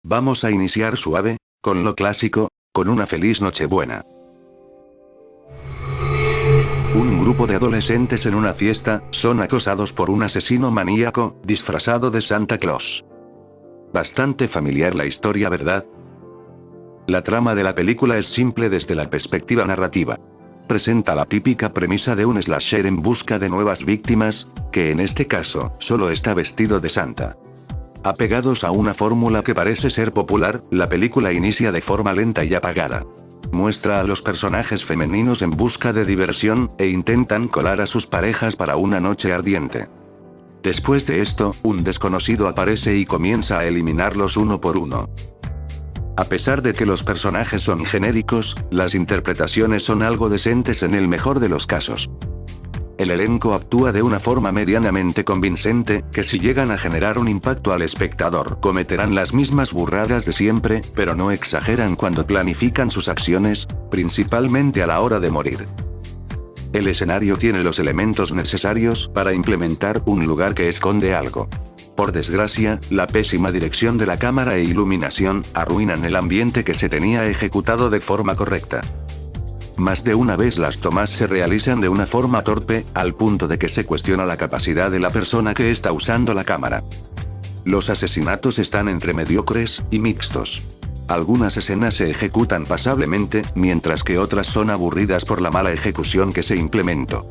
Vamos a iniciar suave, con lo clásico, con una feliz Nochebuena. Un grupo de adolescentes en una fiesta, son acosados por un asesino maníaco, disfrazado de Santa Claus. Bastante familiar la historia, ¿verdad? La trama de la película es simple desde la perspectiva narrativa. Presenta la típica premisa de un slasher en busca de nuevas víctimas, que en este caso, solo está vestido de Santa. Apegados a una fórmula que parece ser popular, la película inicia de forma lenta y apagada. Muestra a los personajes femeninos en busca de diversión, e intentan colar a sus parejas para una noche ardiente. Después de esto, un desconocido aparece y comienza a eliminarlos uno por uno. A pesar de que los personajes son genéricos, las interpretaciones son algo decentes en el mejor de los casos. El elenco actúa de una forma medianamente convincente, que si llegan a generar un impacto al espectador, cometerán las mismas burradas de siempre, pero no exageran cuando planifican sus acciones, principalmente a la hora de morir. El escenario tiene los elementos necesarios para implementar un lugar que esconde algo. Por desgracia, la pésima dirección de la cámara e iluminación arruinan el ambiente que se tenía ejecutado de forma correcta. Más de una vez las tomas se realizan de una forma torpe, al punto de que se cuestiona la capacidad de la persona que está usando la cámara. Los asesinatos están entre mediocres y mixtos. Algunas escenas se ejecutan pasablemente, mientras que otras son aburridas por la mala ejecución que se implementó.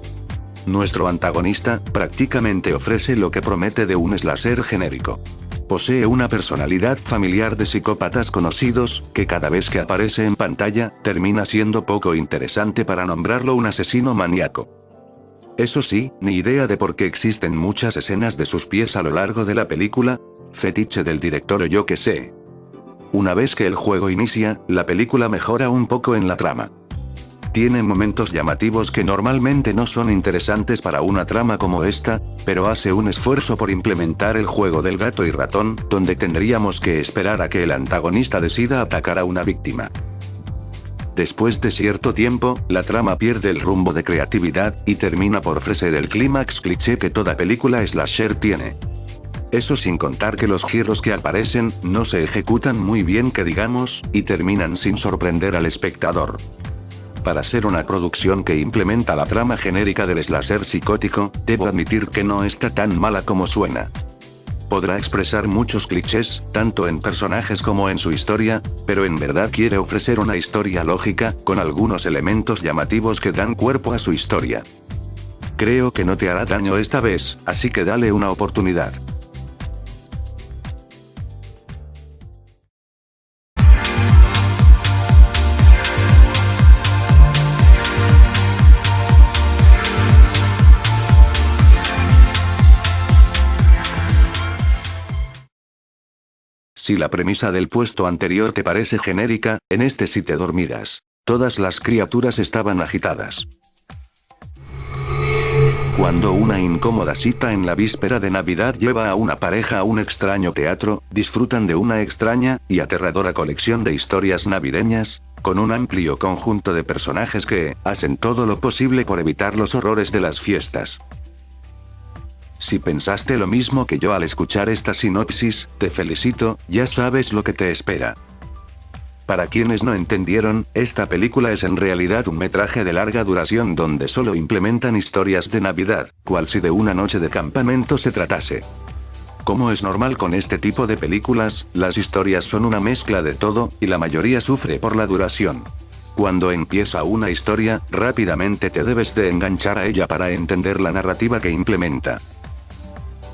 Nuestro antagonista, prácticamente ofrece lo que promete de un slasher genérico. Posee una personalidad familiar de psicópatas conocidos, que cada vez que aparece en pantalla, termina siendo poco interesante para nombrarlo un asesino maníaco. Eso sí, ni idea de por qué existen muchas escenas de sus pies a lo largo de la película, fetiche del director o yo que sé. Una vez que el juego inicia, la película mejora un poco en la trama. Tiene momentos llamativos que normalmente no son interesantes para una trama como esta, pero hace un esfuerzo por implementar el juego del gato y ratón, donde tendríamos que esperar a que el antagonista decida atacar a una víctima. Después de cierto tiempo, la trama pierde el rumbo de creatividad, y termina por ofrecer el clímax cliché que toda película slasher tiene. Eso sin contar que los giros que aparecen, no se ejecutan muy bien que digamos, y terminan sin sorprender al espectador. Para ser una producción que implementa la trama genérica del slasher psicótico, debo admitir que no está tan mala como suena. Podrá expresar muchos clichés, tanto en personajes como en su historia, pero en verdad quiere ofrecer una historia lógica, con algunos elementos llamativos que dan cuerpo a su historia. Creo que no te hará daño esta vez, así que dale una oportunidad. Si la premisa del puesto anterior te parece genérica, en este sí te dormirás. Todas las criaturas estaban agitadas. Cuando una incómoda cita en la víspera de Navidad lleva a una pareja a un extraño teatro, disfrutan de una extraña y aterradora colección de historias navideñas, con un amplio conjunto de personajes que hacen todo lo posible por evitar los horrores de las fiestas. Si pensaste lo mismo que yo al escuchar esta sinopsis, te felicito, ya sabes lo que te espera. Para quienes no entendieron, esta película es en realidad un metraje de larga duración donde solo implementan historias de Navidad, cual si de una noche de campamento se tratase. Como es normal con este tipo de películas, las historias son una mezcla de todo, y la mayoría sufre por la duración. Cuando empieza una historia, rápidamente te debes de enganchar a ella para entender la narrativa que implementa.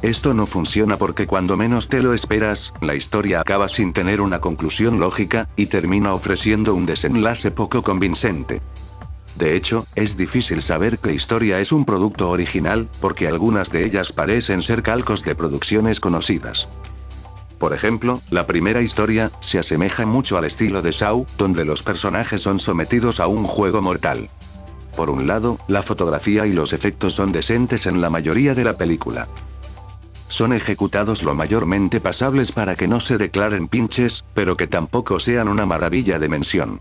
Esto no funciona porque cuando menos te lo esperas, la historia acaba sin tener una conclusión lógica, y termina ofreciendo un desenlace poco convincente. De hecho, es difícil saber qué historia es un producto original, porque algunas de ellas parecen ser calcos de producciones conocidas. Por ejemplo, la primera historia se asemeja mucho al estilo de Saw, donde los personajes son sometidos a un juego mortal. Por un lado, la fotografía y los efectos son decentes en la mayoría de la película. Son ejecutados lo mayormente pasables para que no se declaren pinches, pero que tampoco sean una maravilla de mención.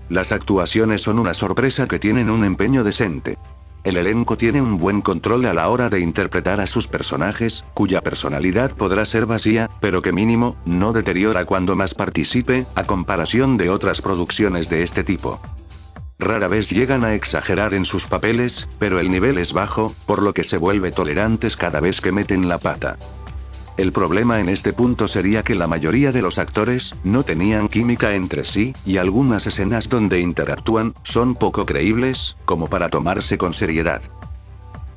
Las actuaciones son una sorpresa que tienen un empeño decente. El elenco tiene un buen control a la hora de interpretar a sus personajes, cuya personalidad podrá ser vacía, pero que mínimo, no deteriora cuando más participe, a comparación de otras producciones de este tipo. Rara vez llegan a exagerar en sus papeles, pero el nivel es bajo, por lo que se vuelve tolerantes cada vez que meten la pata. El problema en este punto sería que la mayoría de los actores no tenían química entre sí, y algunas escenas donde interactúan son poco creíbles, como para tomarse con seriedad.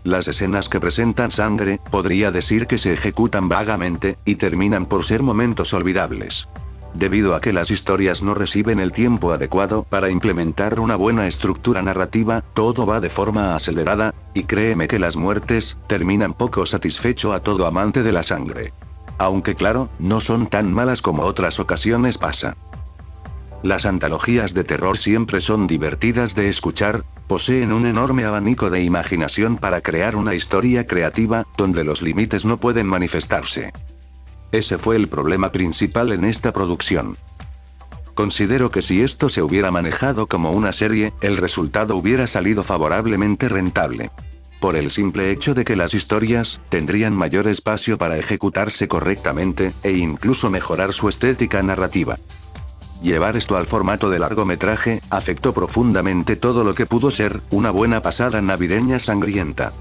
Las escenas que presentan sangre, podría decir que se ejecutan vagamente, y terminan por ser momentos olvidables. Debido a que las historias no reciben el tiempo adecuado para implementar una buena estructura narrativa, todo va de forma acelerada, y créeme que las muertes terminan poco satisfecho a todo amante de la sangre. Aunque claro, no son tan malas como otras ocasiones pasa. Las antologías de terror siempre son divertidas de escuchar, poseen un enorme abanico de imaginación para crear una historia creativa, donde los límites no pueden manifestarse. Ese fue el problema principal en esta producción. Considero que si esto se hubiera manejado como una serie, el resultado hubiera salido favorablemente rentable. Por el simple hecho de que las historias tendrían mayor espacio para ejecutarse correctamente, e incluso mejorar su estética narrativa. Llevar esto al formato de largometraje, afectó profundamente todo lo que pudo ser una buena pasada navideña sangrienta.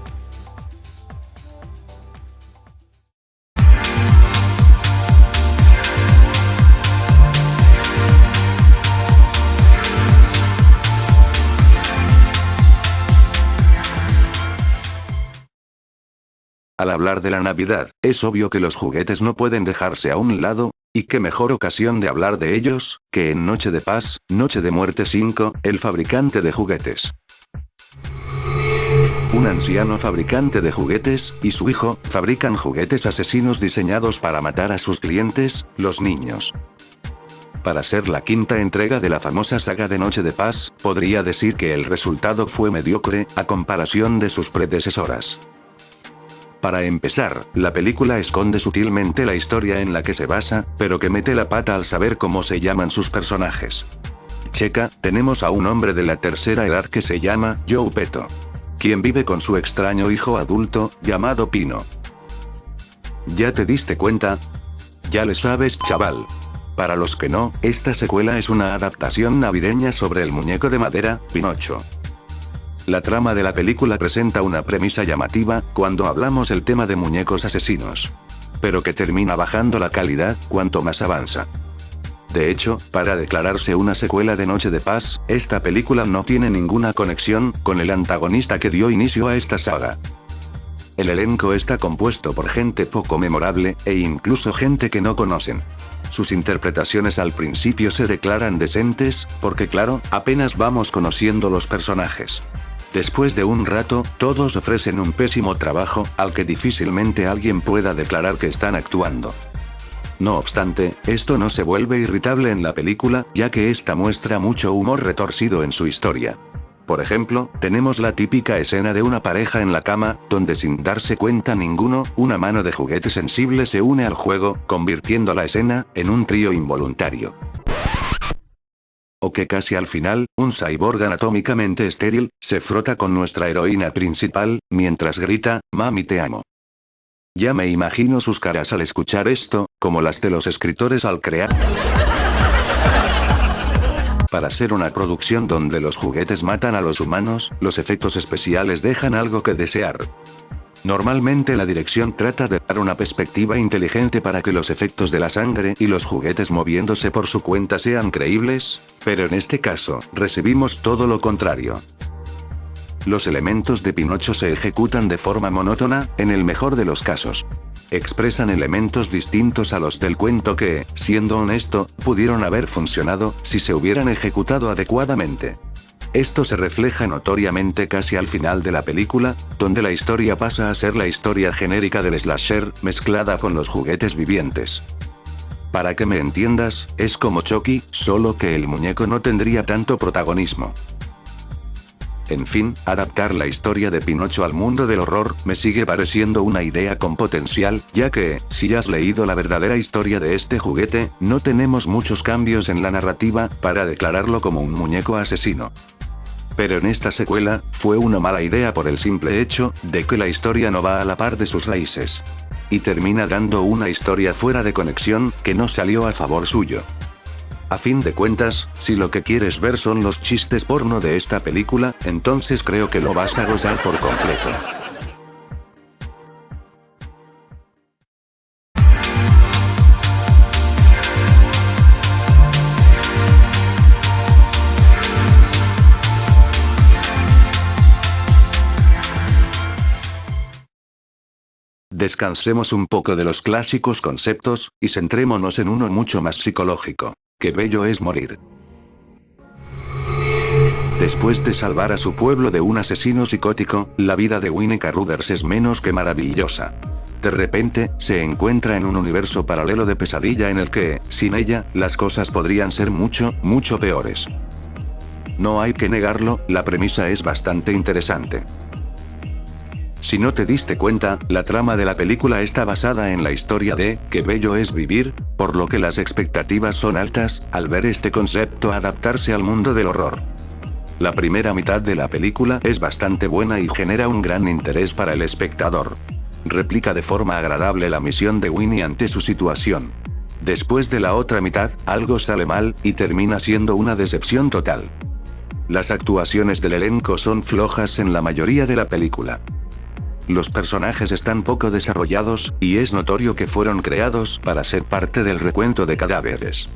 Al hablar de la Navidad, es obvio que los juguetes no pueden dejarse a un lado, y qué mejor ocasión de hablar de ellos, que en Noche de Paz, Noche de Muerte 5, el fabricante de juguetes. Un anciano fabricante de juguetes, y su hijo, fabrican juguetes asesinos diseñados para matar a sus clientes, los niños. Para ser la quinta entrega de la famosa saga de Noche de Paz, podría decir que el resultado fue mediocre, a comparación de sus predecesoras. Para empezar, la película esconde sutilmente la historia en la que se basa, pero que mete la pata al saber cómo se llaman sus personajes. Checa, tenemos a un hombre de la tercera edad que se llama Joe Petto, quien vive con su extraño hijo adulto, llamado Pino. ¿Ya te diste cuenta? Ya le sabes, chaval. Para los que no, esta secuela es una adaptación navideña sobre el muñeco de madera, Pinocho. La trama de la película presenta una premisa llamativa, cuando hablamos del tema de muñecos asesinos. Pero que termina bajando la calidad, cuanto más avanza. De hecho, para declararse una secuela de Noche de Paz, esta película no tiene ninguna conexión con el antagonista que dio inicio a esta saga. El elenco está compuesto por gente poco memorable, e incluso gente que no conocen. Sus interpretaciones al principio se declaran decentes, porque claro, apenas vamos conociendo los personajes. Después de un rato, todos ofrecen un pésimo trabajo, al que difícilmente alguien pueda declarar que están actuando. No obstante, esto no se vuelve irritable en la película, ya que esta muestra mucho humor retorcido en su historia. Por ejemplo, tenemos la típica escena de una pareja en la cama, donde sin darse cuenta ninguno, una mano de juguete sensible se une al juego, convirtiendo la escena en un trío involuntario. O que casi al final, un cyborg anatómicamente estéril, se frota con nuestra heroína principal, mientras grita, "Mami te amo". Ya me imagino sus caras al escuchar esto, como las de los escritores al crear. Para ser una producción donde los juguetes matan a los humanos, los efectos especiales dejan algo que desear. Normalmente la dirección trata de dar una perspectiva inteligente para que los efectos de la sangre y los juguetes moviéndose por su cuenta sean creíbles, pero en este caso, recibimos todo lo contrario. Los elementos de Pinocho se ejecutan de forma monótona, en el mejor de los casos. Expresan elementos distintos a los del cuento que, siendo honesto, pudieron haber funcionado, si se hubieran ejecutado adecuadamente. Esto se refleja notoriamente casi al final de la película, donde la historia pasa a ser la historia genérica del slasher, mezclada con los juguetes vivientes. Para que me entiendas, es como Chucky, solo que el muñeco no tendría tanto protagonismo. En fin, adaptar la historia de Pinocho al mundo del horror, me sigue pareciendo una idea con potencial, ya que, si has leído la verdadera historia de este juguete, no tenemos muchos cambios en la narrativa, para declararlo como un muñeco asesino. Pero en esta secuela, fue una mala idea por el simple hecho, de que la historia no va a la par de sus raíces. Y termina dando una historia fuera de conexión, que no salió a favor suyo. A fin de cuentas, si lo que quieres ver son los chistes porno de esta película, entonces creo que lo vas a gozar por completo. Descansemos un poco de los clásicos conceptos, y centrémonos en uno mucho más psicológico. Qué bello es morir. Después de salvar a su pueblo de un asesino psicótico, la vida de Winnie Carruthers es menos que maravillosa. De repente, se encuentra en un universo paralelo de pesadilla en el que, sin ella, las cosas podrían ser mucho, mucho peores. No hay que negarlo, la premisa es bastante interesante. Si no te diste cuenta, la trama de la película está basada en la historia de Qué bello es vivir, por lo que las expectativas son altas, al ver este concepto adaptarse al mundo del horror. La primera mitad de la película es bastante buena y genera un gran interés para el espectador. Replica de forma agradable la misión de Winnie ante su situación. Después de la otra mitad, algo sale mal, y termina siendo una decepción total. Las actuaciones del elenco son flojas en la mayoría de la película. Los personajes están poco desarrollados, y es notorio que fueron creados para ser parte del recuento de cadáveres.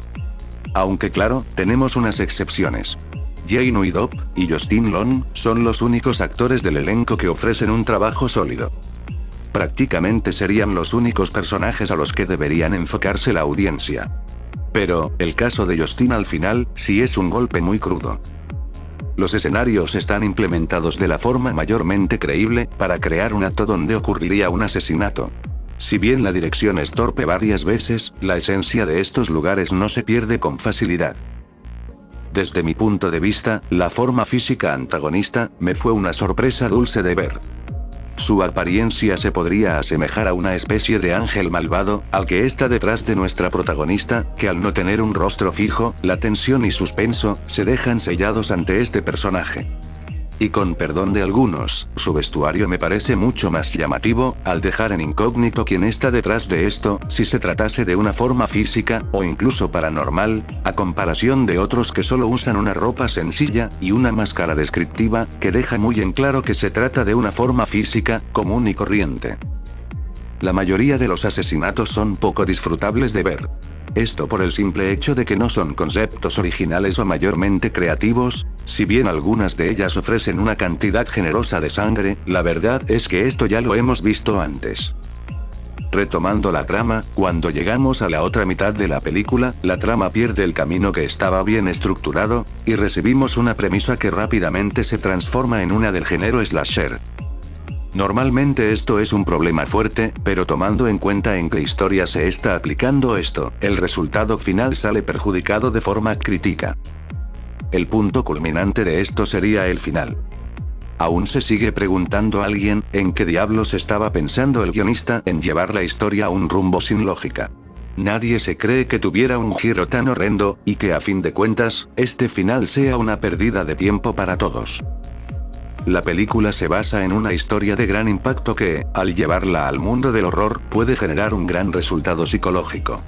Aunque claro, tenemos unas excepciones. Jane Uidop y Justin Long son los únicos actores del elenco que ofrecen un trabajo sólido. Prácticamente serían los únicos personajes a los que deberían enfocarse la audiencia. Pero, el caso de Justin al final, sí es un golpe muy crudo. Los escenarios están implementados de la forma mayormente creíble, para crear un acto donde ocurriría un asesinato. Si bien la dirección es torpe varias veces, la esencia de estos lugares no se pierde con facilidad. Desde mi punto de vista, la forma física antagonista, me fue una sorpresa dulce de ver. Su apariencia se podría asemejar a una especie de ángel malvado, al que está detrás de nuestra protagonista, que al no tener un rostro fijo, la tensión y suspenso, se dejan sellados ante este personaje. Y con perdón de algunos, su vestuario me parece mucho más llamativo, al dejar en incógnito quién está detrás de esto, si se tratase de una forma física, o incluso paranormal, a comparación de otros que solo usan una ropa sencilla, y una máscara descriptiva, que deja muy en claro que se trata de una forma física, común y corriente. La mayoría de los asesinatos son poco disfrutables de ver. Esto por el simple hecho de que no son conceptos originales o mayormente creativos, si bien algunas de ellas ofrecen una cantidad generosa de sangre, la verdad es que esto ya lo hemos visto antes. Retomando la trama, cuando llegamos a la otra mitad de la película, la trama pierde el camino que estaba bien estructurado, y recibimos una premisa que rápidamente se transforma en una del género slasher. Normalmente esto es un problema fuerte, pero tomando en cuenta en qué historia se está aplicando esto, el resultado final sale perjudicado de forma crítica. El punto culminante de esto sería el final. Aún se sigue preguntando a alguien, ¿en qué diablos estaba pensando el guionista en llevar la historia a un rumbo sin lógica? Nadie se cree que tuviera un giro tan horrendo, y que a fin de cuentas, este final sea una pérdida de tiempo para todos. La película se basa en una historia de gran impacto que, al llevarla al mundo del horror, puede generar un gran resultado psicológico.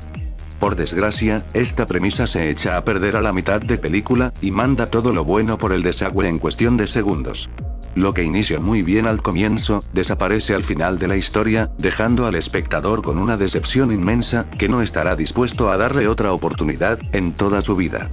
Por desgracia, esta premisa se echa a perder a la mitad de película, y manda todo lo bueno por el desagüe en cuestión de segundos. Lo que inicia muy bien al comienzo, desaparece al final de la historia, dejando al espectador con una decepción inmensa, que no estará dispuesto a darle otra oportunidad, en toda su vida.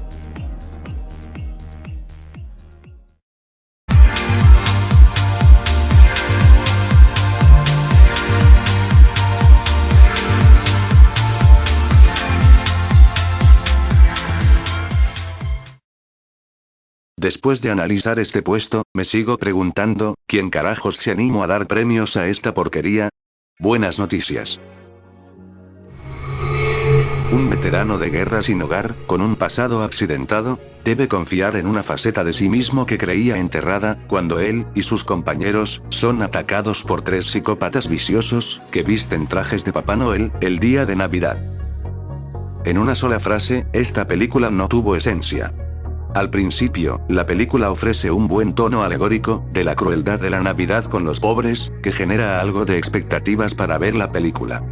Después de analizar este puesto, me sigo preguntando, ¿quién carajos se animó a dar premios a esta porquería? Buenas noticias. Un veterano de guerra sin hogar, con un pasado accidentado, debe confiar en una faceta de sí mismo que creía enterrada, cuando él y sus compañeros son atacados por 3 psicópatas viciosos, que visten trajes de Papá Noel, el día de Navidad. En una sola frase, esta película no tuvo esencia. Al principio, la película ofrece un buen tono alegórico, de la crueldad de la Navidad con los pobres, que genera algo de expectativas para ver la película.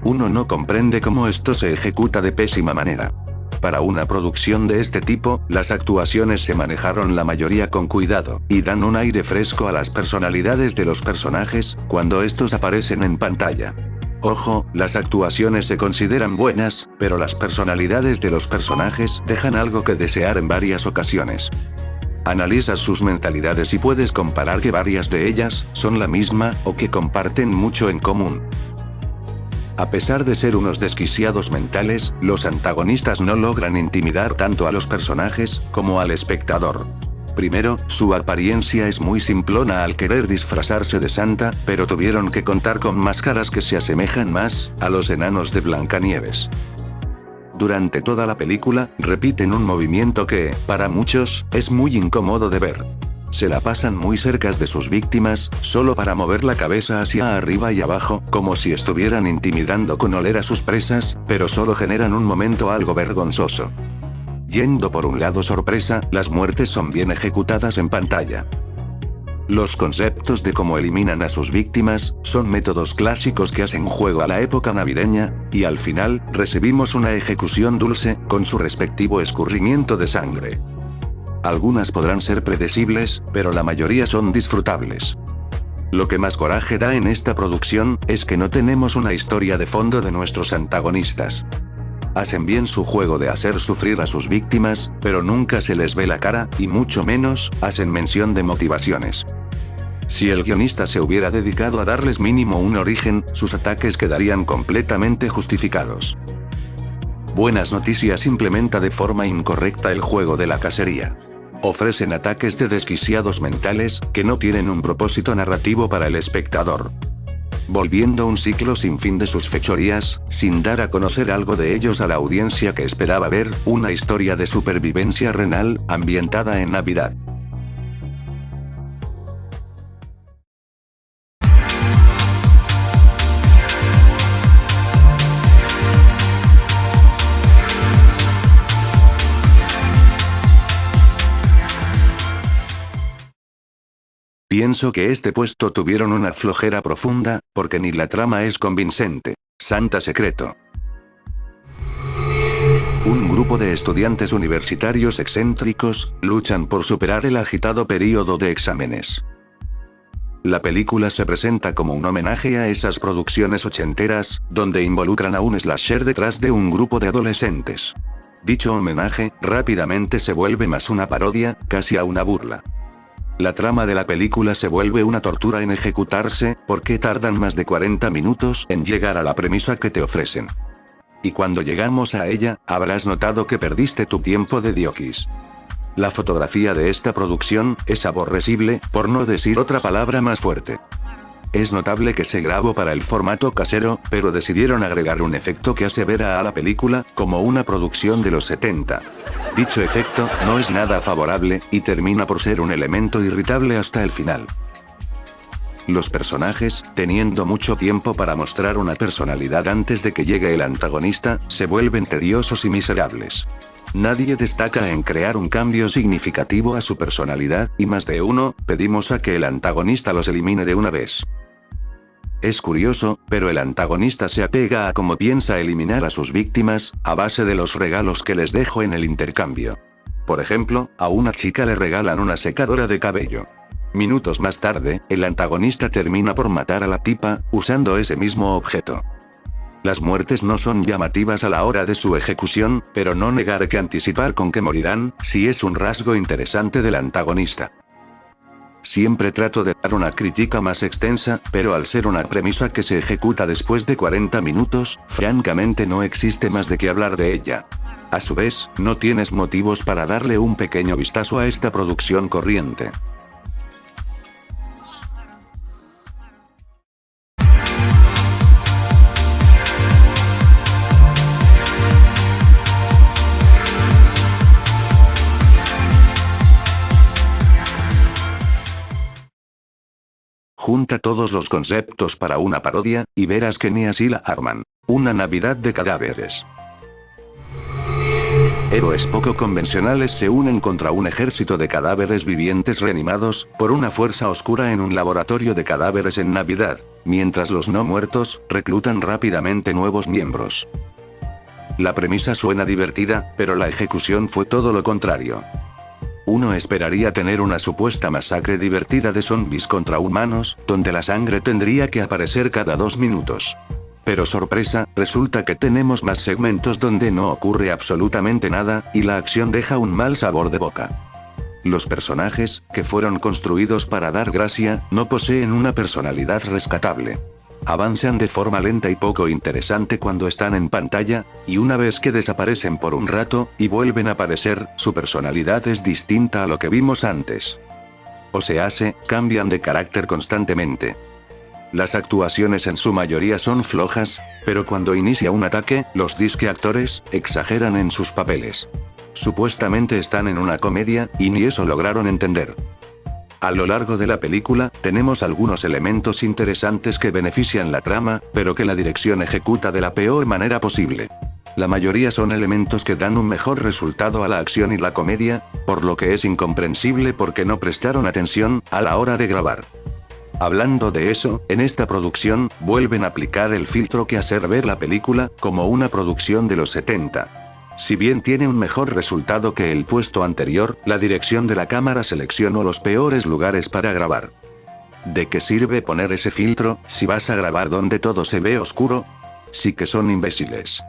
Uno no comprende cómo esto se ejecuta de pésima manera. Para una producción de este tipo, las actuaciones se manejaron la mayoría con cuidado, y dan un aire fresco a las personalidades de los personajes, cuando estos aparecen en pantalla. Ojo, las actuaciones se consideran buenas, pero las personalidades de los personajes dejan algo que desear en varias ocasiones. Analizas sus mentalidades y puedes comparar que varias de ellas son la misma, o que comparten mucho en común. A pesar de ser unos desquiciados mentales, los antagonistas no logran intimidar tanto a los personajes, como al espectador. Primero, su apariencia es muy simplona al querer disfrazarse de Santa, pero tuvieron que contar con máscaras que se asemejan más a los enanos de Blancanieves. Durante toda la película, repiten un movimiento que, para muchos, es muy incómodo de ver. Se la pasan muy cerca de sus víctimas, solo para mover la cabeza hacia arriba y abajo, como si estuvieran intimidando con oler a sus presas, pero solo generan un momento algo vergonzoso. Yendo por un lado sorpresa, las muertes son bien ejecutadas en pantalla. Los conceptos de cómo eliminan a sus víctimas, son métodos clásicos que hacen juego a la época navideña, y al final, recibimos una ejecución dulce, con su respectivo escurrimiento de sangre. Algunas podrán ser predecibles, pero la mayoría son disfrutables. Lo que más coraje da en esta producción, es que no tenemos una historia de fondo de nuestros antagonistas. Hacen bien su juego de hacer sufrir a sus víctimas, pero nunca se les ve la cara, y mucho menos, hacen mención de motivaciones. Si el guionista se hubiera dedicado a darles mínimo un origen, sus ataques quedarían completamente justificados. Buenas Noticias implementa de forma incorrecta el juego de la cacería. Ofrecen ataques de desquiciados mentales, que no tienen un propósito narrativo para el espectador. Volviendo un ciclo sin fin de sus fechorías, sin dar a conocer algo de ellos a la audiencia que esperaba ver una historia de supervivencia renal, ambientada en Navidad. Pienso que este puesto tuvieron una flojera profunda, porque ni la trama es convincente. Santa Secreto. Un grupo de estudiantes universitarios excéntricos, luchan por superar el agitado período de exámenes. La película se presenta como un homenaje a esas producciones ochenteras, donde involucran a un slasher detrás de un grupo de adolescentes. Dicho homenaje, rápidamente se vuelve más una parodia, casi a una burla. La trama de la película se vuelve una tortura en ejecutarse, porque tardan más de 40 minutos en llegar a la premisa que te ofrecen. Y cuando llegamos a ella, habrás notado que perdiste tu tiempo de diokis. La fotografía de esta producción es aborrecible, por no decir otra palabra más fuerte. Es notable que se grabó para el formato casero, pero decidieron agregar un efecto que hace ver a la película como una producción de los 70. Dicho efecto no es nada favorable, y termina por ser un elemento irritable hasta el final. Los personajes, teniendo mucho tiempo para mostrar una personalidad antes de que llegue el antagonista, se vuelven tediosos y miserables. Nadie destaca en crear un cambio significativo a su personalidad, y más de uno, pedimos a que el antagonista los elimine de una vez. Es curioso, pero el antagonista se apega a cómo piensa eliminar a sus víctimas, a base de los regalos que les dejo en el intercambio. Por ejemplo, a una chica le regalan una secadora de cabello. Minutos más tarde, el antagonista termina por matar a la tipa, usando ese mismo objeto. Las muertes no son llamativas a la hora de su ejecución, pero no negar que anticipar con que morirán, sí es un rasgo interesante del antagonista. Siempre trato de dar una crítica más extensa, pero al ser una premisa que se ejecuta después de 40 minutos, francamente no existe más de qué hablar de ella. A su vez, no tienes motivos para darle un pequeño vistazo a esta producción corriente. Junta todos los conceptos para una parodia, y verás que ni así la arman. Una Navidad de cadáveres. Héroes poco convencionales se unen contra un ejército de cadáveres vivientes reanimados por una fuerza oscura en un laboratorio de cadáveres en Navidad, mientras los no muertos reclutan rápidamente nuevos miembros. La premisa suena divertida, pero la ejecución fue todo lo contrario. Uno esperaría tener una supuesta masacre divertida de zombies contra humanos, donde la sangre tendría que aparecer cada 2 minutos. Pero sorpresa, resulta que tenemos más segmentos donde no ocurre absolutamente nada, y la acción deja un mal sabor de boca. Los personajes, que fueron construidos para dar gracia, no poseen una personalidad rescatable. Avanzan de forma lenta y poco interesante cuando están en pantalla, y una vez que desaparecen por un rato, y vuelven a aparecer, su personalidad es distinta a lo que vimos antes. O sea, cambian de carácter constantemente. Las actuaciones en su mayoría son flojas, pero cuando inicia un ataque, los disque actores exageran en sus papeles. Supuestamente están en una comedia, y ni eso lograron entender. A lo largo de la película, tenemos algunos elementos interesantes que benefician la trama, pero que la dirección ejecuta de la peor manera posible. La mayoría son elementos que dan un mejor resultado a la acción y la comedia, por lo que es incomprensible porque no prestaron atención a la hora de grabar. Hablando de eso, en esta producción, vuelven a aplicar el filtro que hacer ver la película como una producción de los 70. Si bien tiene un mejor resultado que el puesto anterior, la dirección de la cámara seleccionó los peores lugares para grabar. ¿De qué sirve poner ese filtro, si vas a grabar donde todo se ve oscuro? Sí que son imbéciles.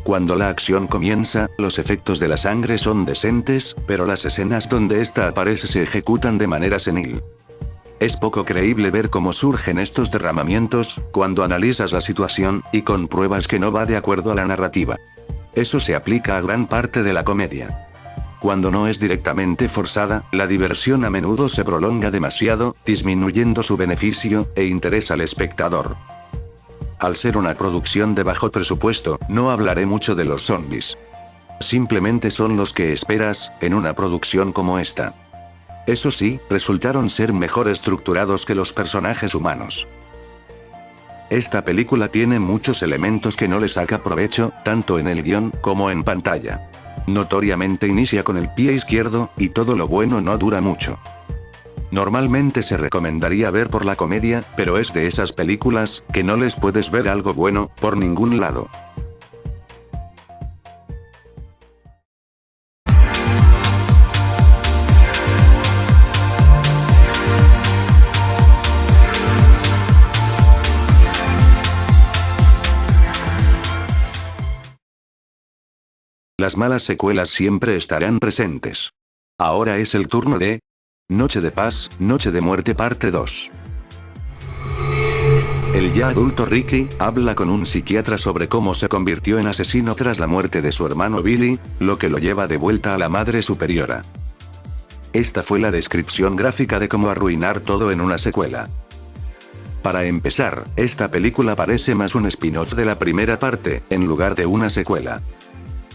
Cuando la acción comienza, los efectos de la sangre son decentes, pero las escenas donde esta aparece se ejecutan de manera senil. Es poco creíble ver cómo surgen estos derramamientos, cuando analizas la situación, y compruebas que no va de acuerdo a la narrativa. Eso se aplica a gran parte de la comedia. Cuando no es directamente forzada, la diversión a menudo se prolonga demasiado, disminuyendo su beneficio e interés al espectador. Al ser una producción de bajo presupuesto, no hablaré mucho de los zombies. Simplemente son los que esperas, en una producción como esta. Eso sí, resultaron ser mejor estructurados que los personajes humanos. Esta película tiene muchos elementos que no le saca provecho, tanto en el guión como en pantalla. Notoriamente inicia con el pie izquierdo, y todo lo bueno no dura mucho. Normalmente se recomendaría ver por la comedia, pero es de esas películas que no les puedes ver algo bueno por ningún lado. Las malas secuelas siempre estarán presentes. Ahora es el turno de Noche de Paz, Noche de Muerte parte 2. El ya adulto Ricky habla con un psiquiatra sobre cómo se convirtió en asesino tras la muerte de su hermano Billy, lo que lo lleva de vuelta a la Madre Superiora. Esta fue la descripción gráfica de cómo arruinar todo en una secuela. Para empezar, esta película parece más un spin-off de la primera parte, en lugar de una secuela.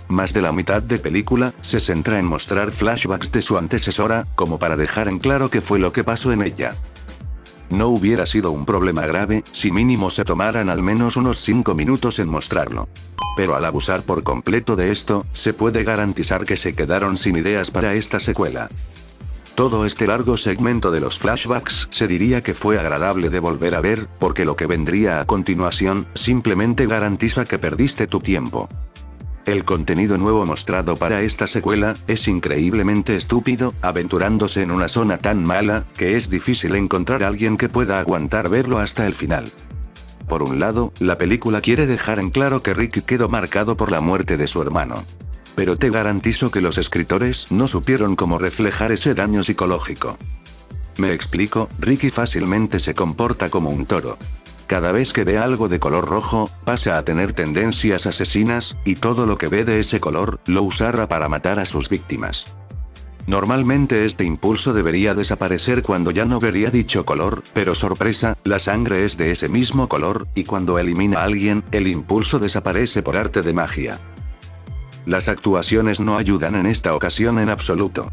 Más de la mitad de película se centra en mostrar flashbacks de su antecesora, como para dejar en claro qué fue lo que pasó en ella. No hubiera sido un problema grave, si mínimo se tomaran al menos unos 5 minutos en mostrarlo. Pero al abusar por completo de esto, se puede garantizar que se quedaron sin ideas para esta secuela. Todo este largo segmento de los flashbacks se diría que fue agradable de volver a ver, porque lo que vendría a continuación, simplemente garantiza que perdiste tu tiempo. El contenido nuevo mostrado para esta secuela, es increíblemente estúpido, aventurándose en una zona tan mala, que es difícil encontrar a alguien que pueda aguantar verlo hasta el final. Por un lado, la película quiere dejar en claro que Ricky quedó marcado por la muerte de su hermano. Pero te garantizo que los escritores no supieron cómo reflejar ese daño psicológico. Me explico, Ricky fácilmente se comporta como un toro. Cada vez que ve algo de color rojo, pasa a tener tendencias asesinas, y todo lo que ve de ese color, lo usará para matar a sus víctimas. Normalmente este impulso debería desaparecer cuando ya no vería dicho color, pero sorpresa, la sangre es de ese mismo color, y cuando elimina a alguien, el impulso desaparece por arte de magia. Las actuaciones no ayudan en esta ocasión en absoluto.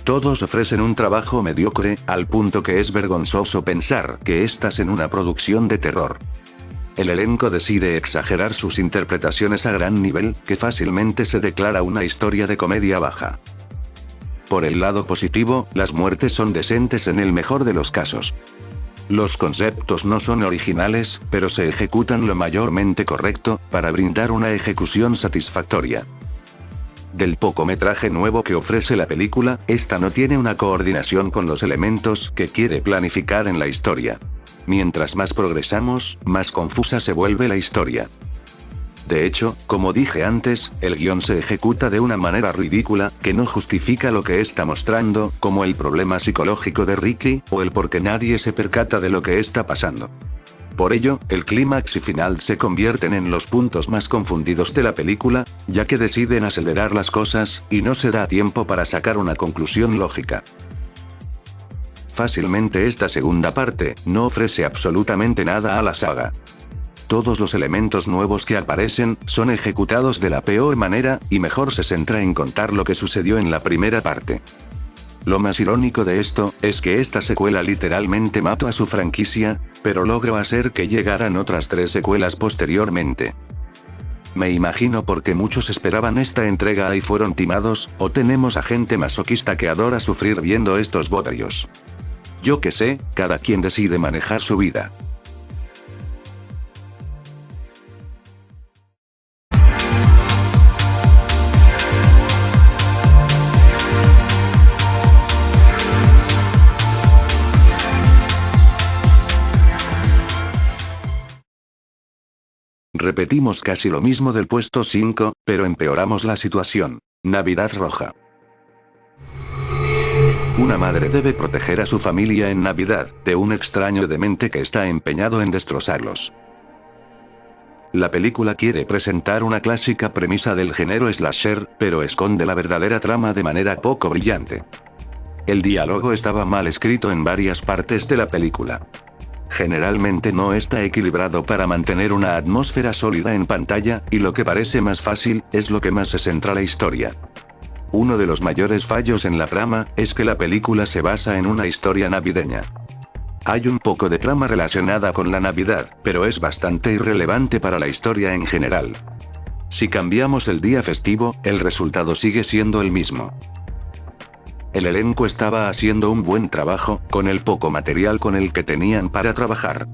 Todos ofrecen un trabajo mediocre, al punto que es vergonzoso pensar que estás en una producción de terror. El elenco decide exagerar sus interpretaciones a gran nivel, que fácilmente se declara una historia de comedia baja. Por el lado positivo, las muertes son decentes en el mejor de los casos. Los conceptos no son originales, pero se ejecutan lo mayormente correcto, para brindar una ejecución satisfactoria. Del pocometraje nuevo que ofrece la película, esta no tiene una coordinación con los elementos que quiere planificar en la historia. Mientras más progresamos, más confusa se vuelve la historia. De hecho, como dije antes, el guión se ejecuta de una manera ridícula, que no justifica lo que está mostrando, como el problema psicológico de Ricky, o el por qué nadie se percata de lo que está pasando. Por ello, el clímax y final se convierten en los puntos más confundidos de la película, ya que deciden acelerar las cosas, y no se da tiempo para sacar una conclusión lógica. Fácilmente esta segunda parte, no ofrece absolutamente nada a la saga. Todos los elementos nuevos que aparecen, son ejecutados de la peor manera, y mejor se centra en contar lo que sucedió en la primera parte. Lo más irónico de esto, es que esta secuela literalmente mató a su franquicia, pero logró hacer que llegaran otras 3 secuelas posteriormente. Me imagino porque muchos esperaban esta entrega y fueron timados, o tenemos a gente masoquista que adora sufrir viendo estos bodrios. Yo qué sé, cada quien decide manejar su vida. Repetimos casi lo mismo del puesto 5, pero empeoramos la situación. Navidad Roja. Una madre debe proteger a su familia en Navidad, de un extraño demente que está empeñado en destrozarlos. La película quiere presentar una clásica premisa del género slasher, pero esconde la verdadera trama de manera poco brillante. El diálogo estaba mal escrito en varias partes de la película. Generalmente no está equilibrado para mantener una atmósfera sólida en pantalla, y lo que parece más fácil, es lo que más se centra la historia. Uno de los mayores fallos en la trama, es que la película se basa en una historia navideña. Hay un poco de trama relacionada con la Navidad, pero es bastante irrelevante para la historia en general. Si cambiamos el día festivo, el resultado sigue siendo el mismo. El elenco estaba haciendo un buen trabajo, con el poco material con el que tenían para trabajar.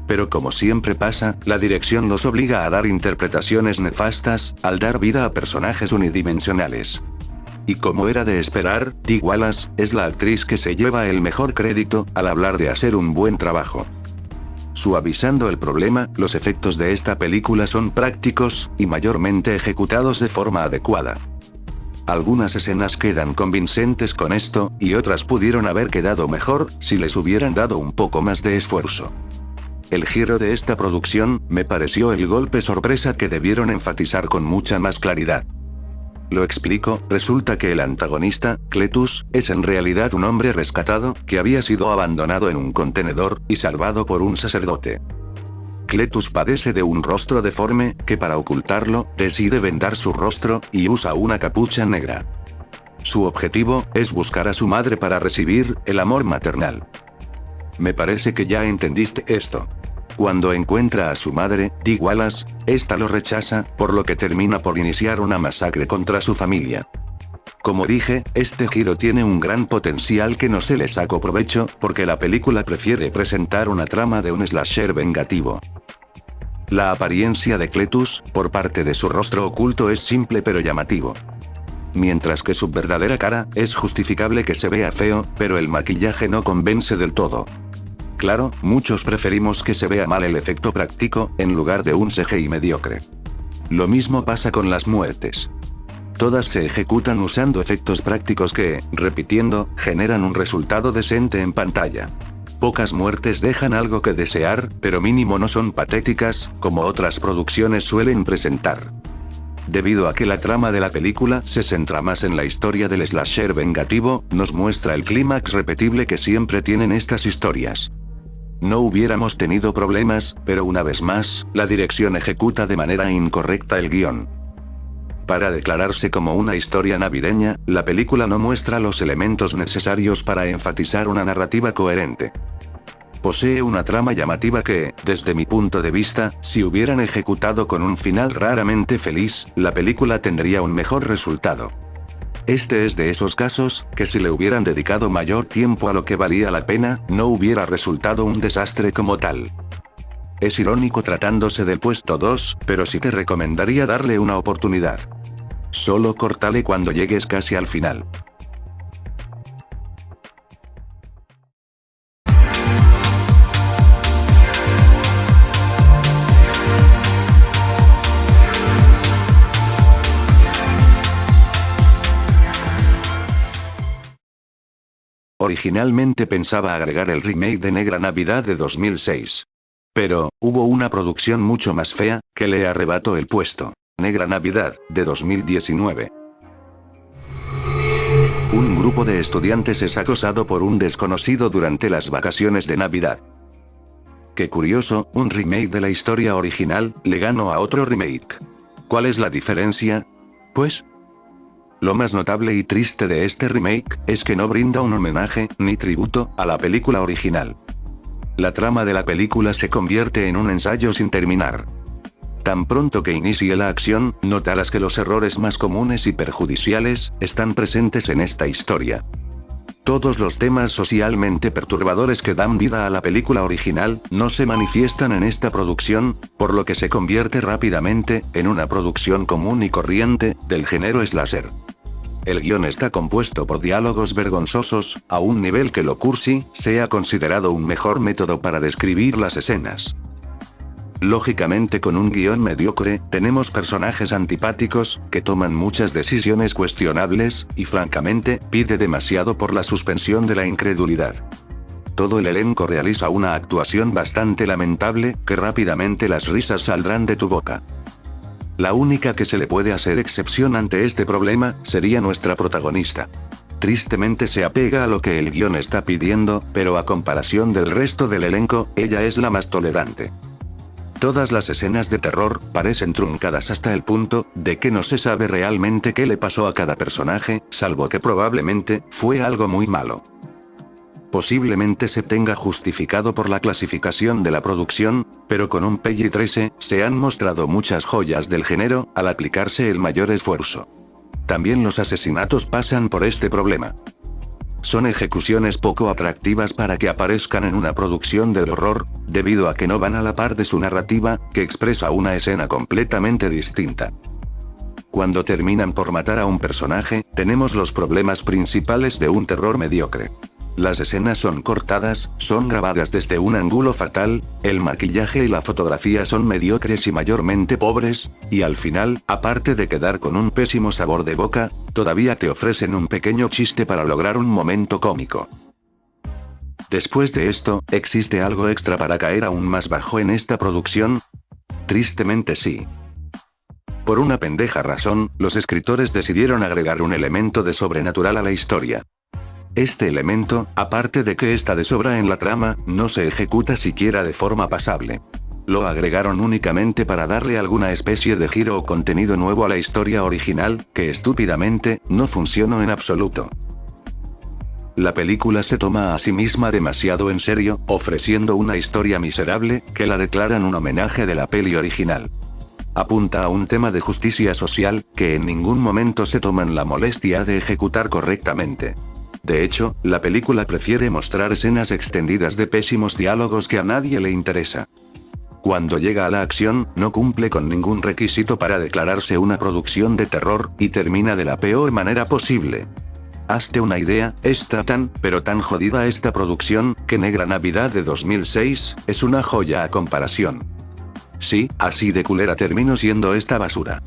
Pero como siempre pasa, la dirección los obliga a dar interpretaciones nefastas, al dar vida a personajes unidimensionales. Y como era de esperar, Dee Wallace es la actriz que se lleva el mejor crédito, al hablar de hacer un buen trabajo. Suavizando el problema, los efectos de esta película son prácticos, y mayormente ejecutados de forma adecuada. Algunas escenas quedan convincentes con esto, y otras pudieron haber quedado mejor, si les hubieran dado un poco más de esfuerzo. El giro de esta producción, me pareció el golpe sorpresa que debieron enfatizar con mucha más claridad. Lo explico, resulta que el antagonista, Cletus, es en realidad un hombre rescatado, que había sido abandonado en un contenedor, y salvado por un sacerdote. Cletus padece de un rostro deforme, que para ocultarlo, decide vendar su rostro, y usa una capucha negra. Su objetivo, es buscar a su madre para recibir, el amor maternal. Me parece que ya entendiste esto. Cuando encuentra a su madre, Dee Wallace, esta lo rechaza, por lo que termina por iniciar una masacre contra su familia. Como dije, este giro tiene un gran potencial que no se le sacó provecho, porque la película prefiere presentar una trama de un slasher vengativo. La apariencia de Cletus, por parte de su rostro oculto es simple pero llamativo. Mientras que su verdadera cara, es justificable que se vea feo, pero el maquillaje no convence del todo. Claro, muchos preferimos que se vea mal el efecto práctico, en lugar de un CGI mediocre. Lo mismo pasa con las muertes. Todas se ejecutan usando efectos prácticos que, repitiendo, generan un resultado decente en pantalla. Pocas muertes dejan algo que desear, pero mínimo no son patéticas, como otras producciones suelen presentar. Debido a que la trama de la película se centra más en la historia del slasher vengativo, nos muestra el clímax repetible que siempre tienen estas historias. No hubiéramos tenido problemas, pero una vez más, la dirección ejecuta de manera incorrecta el guión. Para declararse como una historia navideña, la película no muestra los elementos necesarios para enfatizar una narrativa coherente. Posee una trama llamativa que, desde mi punto de vista, si hubieran ejecutado con un final raramente feliz, la película tendría un mejor resultado. Este es de esos casos, que si le hubieran dedicado mayor tiempo a lo que valía la pena, no hubiera resultado un desastre como tal. Es irónico tratándose del puesto 2, pero sí te recomendaría darle una oportunidad. Solo córtale cuando llegues casi al final. Originalmente pensaba agregar el remake de Negra Navidad de 2006. Pero, hubo una producción mucho más fea, que le arrebató el puesto. Negra Navidad, de 2019. Un grupo de estudiantes es acosado por un desconocido durante las vacaciones de Navidad. Qué curioso, un remake de la historia original, le ganó a otro remake. ¿Cuál es la diferencia? Pues, lo más notable y triste de este remake, es que no brinda un homenaje, ni tributo, a la película original. La trama de la película se convierte en un ensayo sin terminar. Tan pronto que inicie la acción, notarás que los errores más comunes y perjudiciales, están presentes en esta historia. Todos los temas socialmente perturbadores que dan vida a la película original, no se manifiestan en esta producción, por lo que se convierte rápidamente, en una producción común y corriente, del género slasher. El guión está compuesto por diálogos vergonzosos, a un nivel que lo cursi, sea considerado un mejor método para describir las escenas. Lógicamente con un guión mediocre, tenemos personajes antipáticos, que toman muchas decisiones cuestionables, y francamente, pide demasiado por la suspensión de la incredulidad. Todo el elenco realiza una actuación bastante lamentable, que rápidamente las risas saldrán de tu boca. La única que se le puede hacer excepción ante este problema, sería nuestra protagonista. Tristemente se apega a lo que el guión está pidiendo, pero a comparación del resto del elenco, ella es la más tolerante. Todas las escenas de terror, parecen truncadas hasta el punto, de que no se sabe realmente qué le pasó a cada personaje, salvo que probablemente, fue algo muy malo. Posiblemente se tenga justificado por la clasificación de la producción, pero con un PG-13, se han mostrado muchas joyas del género, al aplicarse el mayor esfuerzo. También los asesinatos pasan por este problema. Son ejecuciones poco atractivas para que aparezcan en una producción del horror, debido a que no van a la par de su narrativa, que expresa una escena completamente distinta. Cuando terminan por matar a un personaje, tenemos los problemas principales de un terror mediocre. Las escenas son cortadas, son grabadas desde un ángulo fatal, el maquillaje y la fotografía son mediocres y mayormente pobres, y al final, aparte de quedar con un pésimo sabor de boca, todavía te ofrecen un pequeño chiste para lograr un momento cómico. Después de esto, ¿existe algo extra para caer aún más bajo en esta producción? Tristemente sí. Por una pendeja razón, los escritores decidieron agregar un elemento de sobrenatural a la historia. Este elemento, aparte de que está de sobra en la trama, no se ejecuta siquiera de forma pasable. Lo agregaron únicamente para darle alguna especie de giro o contenido nuevo a la historia original, que estúpidamente, no funcionó en absoluto. La película se toma a sí misma demasiado en serio, ofreciendo una historia miserable, que la declaran un homenaje de la peli original. Apunta a un tema de justicia social, que en ningún momento se toman la molestia de ejecutar correctamente. De hecho, la película prefiere mostrar escenas extendidas de pésimos diálogos que a nadie le interesa. Cuando llega a la acción, no cumple con ningún requisito para declararse una producción de terror, y termina de la peor manera posible. Hazte una idea, está tan, pero tan jodida esta producción, que Negra Navidad de 2006, es una joya a comparación. Sí, así de culera terminó siendo esta basura.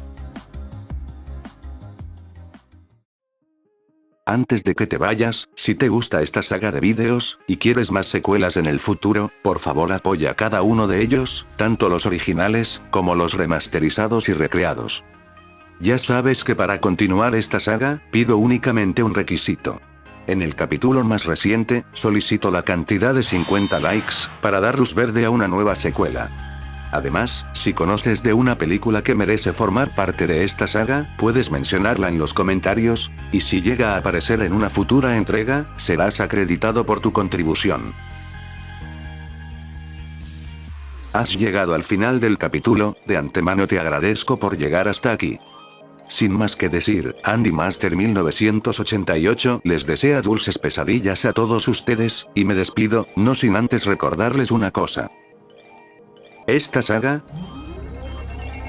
Antes de que te vayas, si te gusta esta saga de vídeos, y quieres más secuelas en el futuro, por favor apoya cada uno de ellos, tanto los originales, como los remasterizados y recreados. Ya sabes que para continuar esta saga, pido únicamente un requisito. En el capítulo más reciente, solicito la cantidad de 50 likes, para dar luz verde a una nueva secuela. Además, si conoces de una película que merece formar parte de esta saga, puedes mencionarla en los comentarios, y si llega a aparecer en una futura entrega, serás acreditado por tu contribución. Has llegado al final del capítulo, de antemano te agradezco por llegar hasta aquí. Sin más que decir, Andy Master 1988 les desea dulces pesadillas a todos ustedes, y me despido, no sin antes recordarles una cosa. Esta saga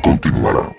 Continuará.